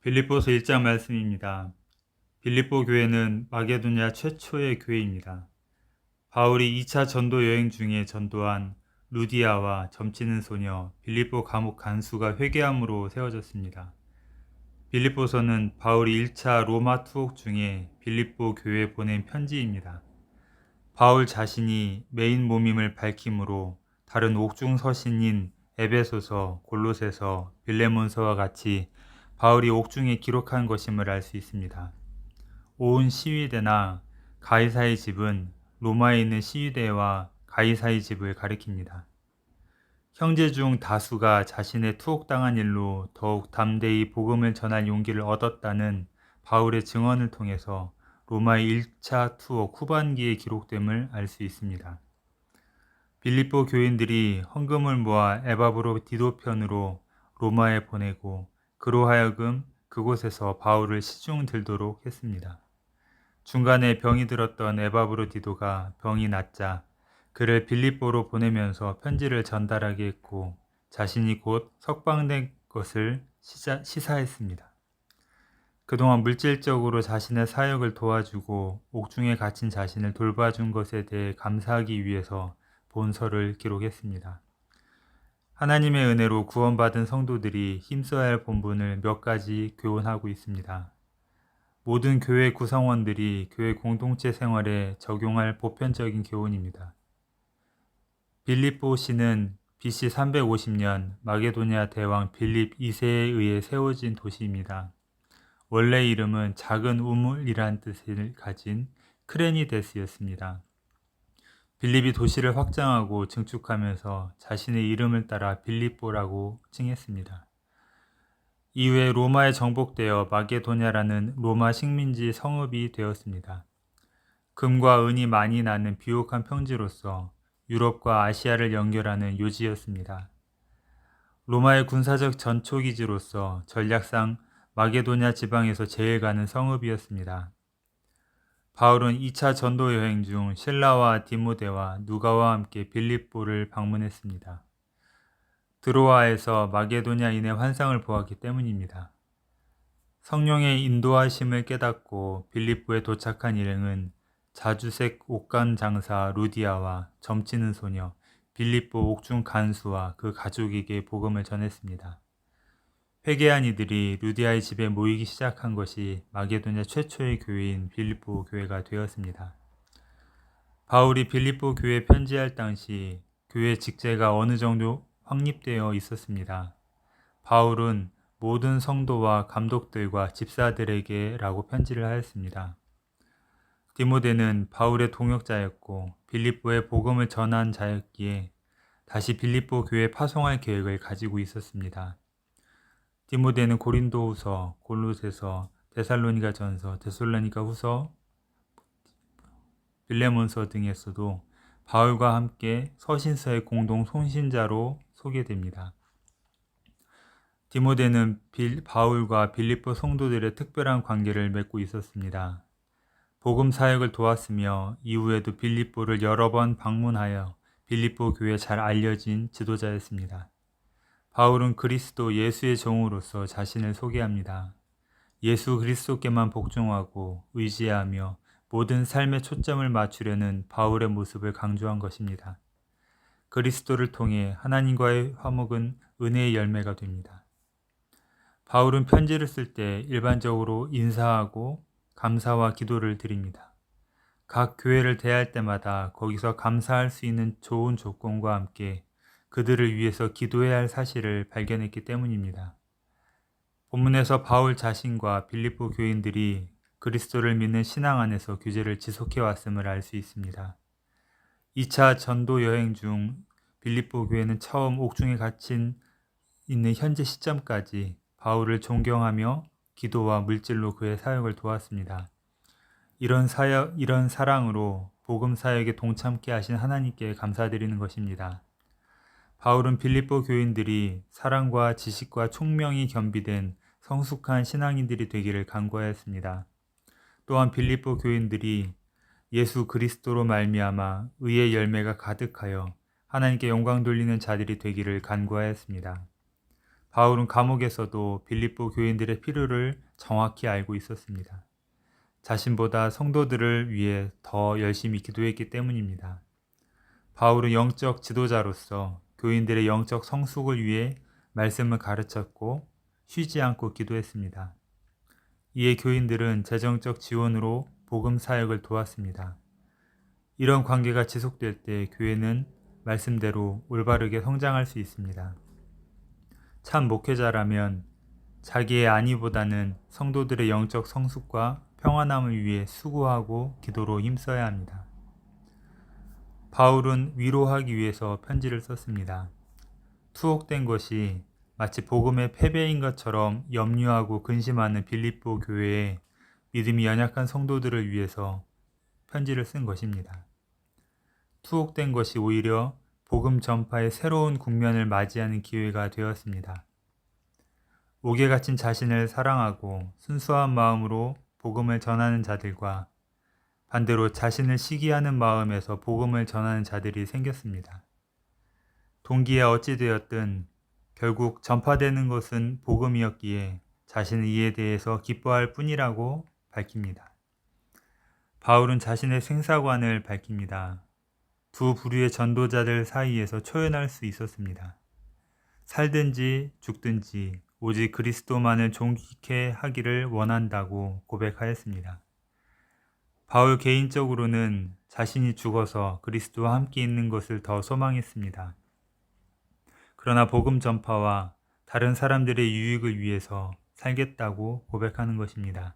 빌립보서 1장 말씀입니다. 빌립보 교회는 마게도냐 최초의 교회입니다. 바울이 2차 전도 여행 중에 전도한 루디아와 점치는 소녀 빌립보 감옥 간수가 회개함으로 세워졌습니다. 빌립보서는 바울이 1차 로마 투옥 중에 빌립보 교회에 보낸 편지입니다. 바울 자신이 메인 모임을 밝힘으로 다른 옥중 서신인 에베소서, 골로새서, 빌레몬서와 같이 바울이 옥중에 기록한 것임을 알 수 있습니다. 온 시위대나 가이사의 집은 로마에 있는 시위대와 가이사의 집을 가리킵니다. 형제 중 다수가 자신의 투옥당한 일로 더욱 담대히 복음을 전할 용기를 얻었다는 바울의 증언을 통해서 로마의 1차 투옥 후반기에 기록됨을 알 수 있습니다. 빌립보 교인들이 헌금을 모아 에바브로 디도편으로 로마에 보내고 그로 하여금 그곳에서 바울을 시중 들도록 했습니다. 중간에 병이 들었던 에바브로 디도가 병이 낫자 그를 빌립보로 보내면서 편지를 전달하게 했고 자신이 곧 석방된 것을 시사했습니다. 그동안 물질적으로 자신의 사역을 도와주고 옥중에 갇힌 자신을 돌봐준 것에 대해 감사하기 위해서 본서를 기록했습니다. 하나님의 은혜로 구원받은 성도들이 힘써야 할 본분을 몇 가지 교훈하고 있습니다. 모든 교회 구성원들이 교회 공동체 생활에 적용할 보편적인 교훈입니다. 빌립보시는 BC 350년 마게도냐 대왕 빌립 2세에 의해 세워진 도시입니다. 원래 이름은 작은 우물이란 뜻을 가진 크레니데스였습니다. 빌립이 도시를 확장하고 증축하면서 자신의 이름을 따라 빌립보라고 칭했습니다. 이후에 로마에 정복되어 마게도냐라는 로마 식민지 성읍이 되었습니다. 금과 은이 많이 나는 비옥한 평지로서 유럽과 아시아를 연결하는 요지였습니다. 로마의 군사적 전초기지로서 전략상 마게도냐 지방에서 제일 가는 성읍이었습니다. 바울은 2차 전도 여행 중 실라와 디모데와 누가와 함께 빌립보를 방문했습니다. 드로아에서 마게도냐인의 환상을 보았기 때문입니다. 성령의 인도하심을 깨닫고 빌립보에 도착한 일행은 자주색 옷간 장사 루디아와 점치는 소녀 빌립보 옥중 간수와 그 가족에게 복음을 전했습니다. 회개한 이들이 루디아의 집에 모이기 시작한 것이 마게도냐 최초의 교회인 빌립보 교회가 되었습니다. 바울이 빌립보 교회에 편지할 당시 교회 직제가 어느 정도 확립되어 있었습니다. 바울은 모든 성도와 감독들과 집사들에게 라고 편지를 하였습니다. 디모데는 바울의 동역자였고 빌립보에 복음을 전한 자였기에 다시 빌립보 교회에 파송할 계획을 가지고 있었습니다. 디모데는 고린도후서, 골로새서, 데살로니가전서, 데살로니가후서, 빌레몬서 등에서도 바울과 함께 서신서의 공동 송신자로 소개됩니다. 디모데는 바울과 빌립보 성도들의 특별한 관계를 맺고 있었습니다. 복음 사역을 도왔으며 이후에도 빌립보를 여러 번 방문하여 빌립보 교회에 잘 알려진 지도자였습니다. 바울은 그리스도 예수의 종으로서 자신을 소개합니다. 예수 그리스도께만 복종하고 의지하며 모든 삶의 초점을 맞추려는 바울의 모습을 강조한 것입니다. 그리스도를 통해 하나님과의 화목은 은혜의 열매가 됩니다. 바울은 편지를 쓸 때 일반적으로 인사하고 감사와 기도를 드립니다. 각 교회를 대할 때마다 거기서 감사할 수 있는 좋은 조건과 함께 그들을 위해서 기도해야 할 사실을 발견했기 때문입니다. 본문에서 바울 자신과 빌립보 교인들이 그리스도를 믿는 신앙 안에서 교제를 지속해 왔음을 알 수 있습니다. 2차 전도 여행 중 빌립보 교회는 처음 옥중에 갇힌 있는 현재 시점까지 바울을 존경하며 기도와 물질로 그의 사역을 도왔습니다. 이런 사랑으로 복음 사역에 동참케 하신 하나님께 감사드리는 것입니다. 바울은 빌립보 교인들이 사랑과 지식과 총명이 겸비된 성숙한 신앙인들이 되기를 간구하였습니다. 또한 빌립보 교인들이 예수 그리스도로 말미암아 의의 열매가 가득하여 하나님께 영광 돌리는 자들이 되기를 간구하였습니다. 바울은 감옥에서도 빌립보 교인들의 필요를 정확히 알고 있었습니다. 자신보다 성도들을 위해 더 열심히 기도했기 때문입니다. 바울은 영적 지도자로서 교인들의 영적 성숙을 위해 말씀을 가르쳤고 쉬지 않고 기도했습니다. 이에 교인들은 재정적 지원으로 복음 사역을 도왔습니다. 이런 관계가 지속될 때 교회는 말씀대로 올바르게 성장할 수 있습니다. 참 목회자라면 자기의 안위보다는 성도들의 영적 성숙과 평안함을 위해 수고하고 기도로 힘써야 합니다. 바울은 위로하기 위해서 편지를 썼습니다. 투옥된 것이 마치 복음의 패배인 것처럼 염려하고 근심하는 빌립보 교회에 믿음이 연약한 성도들을 위해서 편지를 쓴 것입니다. 투옥된 것이 오히려 복음 전파의 새로운 국면을 맞이하는 기회가 되었습니다. 옥에 갇힌 자신을 사랑하고 순수한 마음으로 복음을 전하는 자들과 반대로 자신을 시기하는 마음에서 복음을 전하는 자들이 생겼습니다. 동기에 어찌 되었든 결국 전파되는 것은 복음이었기에 자신은 이에 대해서 기뻐할 뿐이라고 밝힙니다. 바울은 자신의 생사관을 밝힙니다. 두 부류의 전도자들 사이에서 초연할 수 있었습니다. 살든지 죽든지 오직 그리스도만을 존귀케 하기를 원한다고 고백하였습니다. 바울 개인적으로는 자신이 죽어서 그리스도와 함께 있는 것을 더 소망했습니다. 그러나 복음 전파와 다른 사람들의 유익을 위해서 살겠다고 고백하는 것입니다.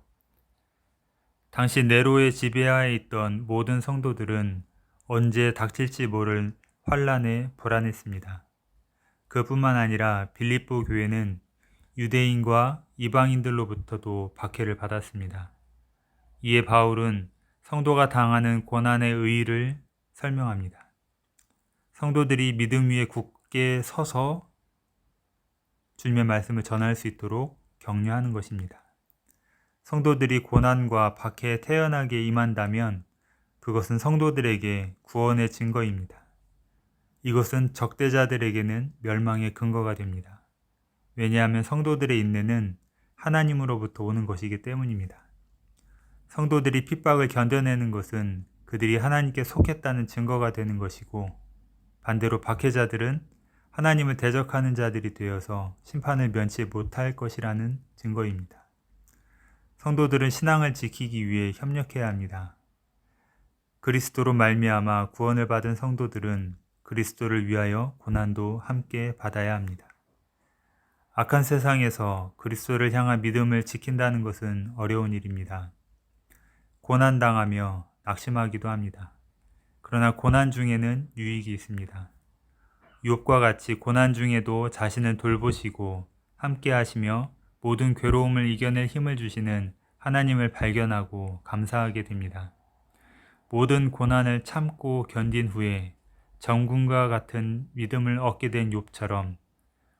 당시 네로의 지배하에 있던 모든 성도들은 언제 닥칠지 모를 환란에 불안했습니다. 그뿐만 아니라 빌립보 교회는 유대인과 이방인들로부터도 박해를 받았습니다. 이에 바울은 성도가 당하는 고난의 의의를 설명합니다. 성도들이 믿음 위에 굳게 서서 주님의 말씀을 전할 수 있도록 격려하는 것입니다. 성도들이 고난과 박해에 태연하게 임한다면 그것은 성도들에게 구원의 증거입니다. 이것은 적대자들에게는 멸망의 근거가 됩니다. 왜냐하면 성도들의 인내는 하나님으로부터 오는 것이기 때문입니다. 성도들이 핍박을 견뎌내는 것은 그들이 하나님께 속했다는 증거가 되는 것이고, 반대로 박해자들은 하나님을 대적하는 자들이 되어서 심판을 면치 못할 것이라는 증거입니다. 성도들은 신앙을 지키기 위해 협력해야 합니다. 그리스도로 말미암아 구원을 받은 성도들은 그리스도를 위하여 고난도 함께 받아야 합니다. 악한 세상에서 그리스도를 향한 믿음을 지킨다는 것은 어려운 일입니다. 고난당하며 낙심하기도 합니다. 그러나 고난 중에는 유익이 있습니다. 욥과 같이 고난 중에도 자신을 돌보시고 함께 하시며 모든 괴로움을 이겨낼 힘을 주시는 하나님을 발견하고 감사하게 됩니다. 모든 고난을 참고 견딘 후에 정금과 같은 믿음을 얻게 된 욥처럼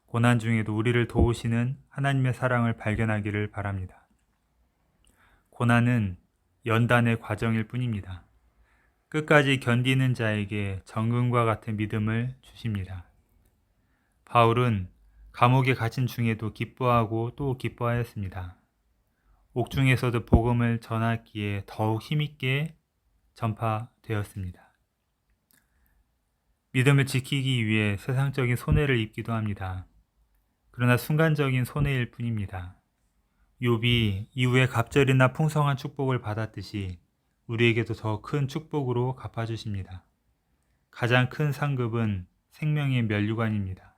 고난 중에도 우리를 도우시는 하나님의 사랑을 발견하기를 바랍니다. 고난은 연단의 과정일 뿐입니다. 끝까지 견디는 자에게 정금과 같은 믿음을 주십니다. 바울은 감옥에 갇힌 중에도 기뻐하고 또 기뻐하였습니다. 옥중에서도 복음을 전하기에 더욱 힘있게 전파되었습니다. 믿음을 지키기 위해 세상적인 손해를 입기도 합니다. 그러나 순간적인 손해일 뿐입니다. 욥이 이후에 갑절이나 풍성한 축복을 받았듯이 우리에게도 더 큰 축복으로 갚아주십니다. 가장 큰 상급은 생명의 면류관입니다.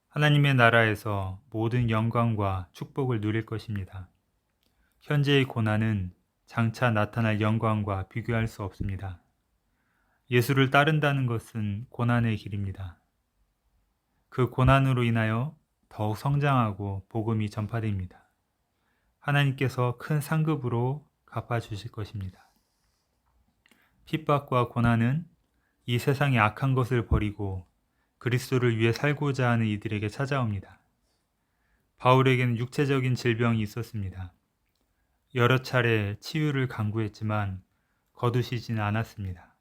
하나님의 나라에서 모든 영광과 축복을 누릴 것입니다. 현재의 고난은 장차 나타날 영광과 비교할 수 없습니다. 예수를 따른다는 것은 고난의 길입니다. 그 고난으로 인하여 더욱 성장하고 복음이 전파됩니다. 하나님께서 큰 상급으로 갚아주실 것입니다. 핍박과 고난은 이 세상의 악한 것을 버리고 그리스도를 위해 살고자 하는 이들에게 찾아옵니다. 바울에게는 육체적인 질병이 있었습니다. 여러 차례 치유를 강구했지만 거두시지는 않았습니다.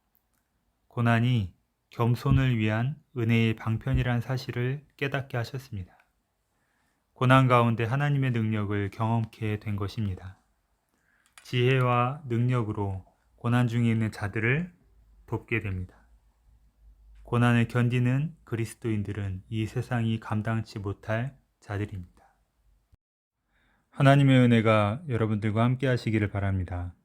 고난이 겸손을 위한 은혜의 방편이라는 사실을 깨닫게 하셨습니다. 고난 가운데 하나님의 능력을 경험케 된 것입니다. 지혜와 능력으로 고난 중에 있는 자들을 돕게 됩니다. 고난을 견디는 그리스도인들은 이 세상이 감당치 못할 자들입니다. 하나님의 은혜가 여러분들과 함께 하시기를 바랍니다.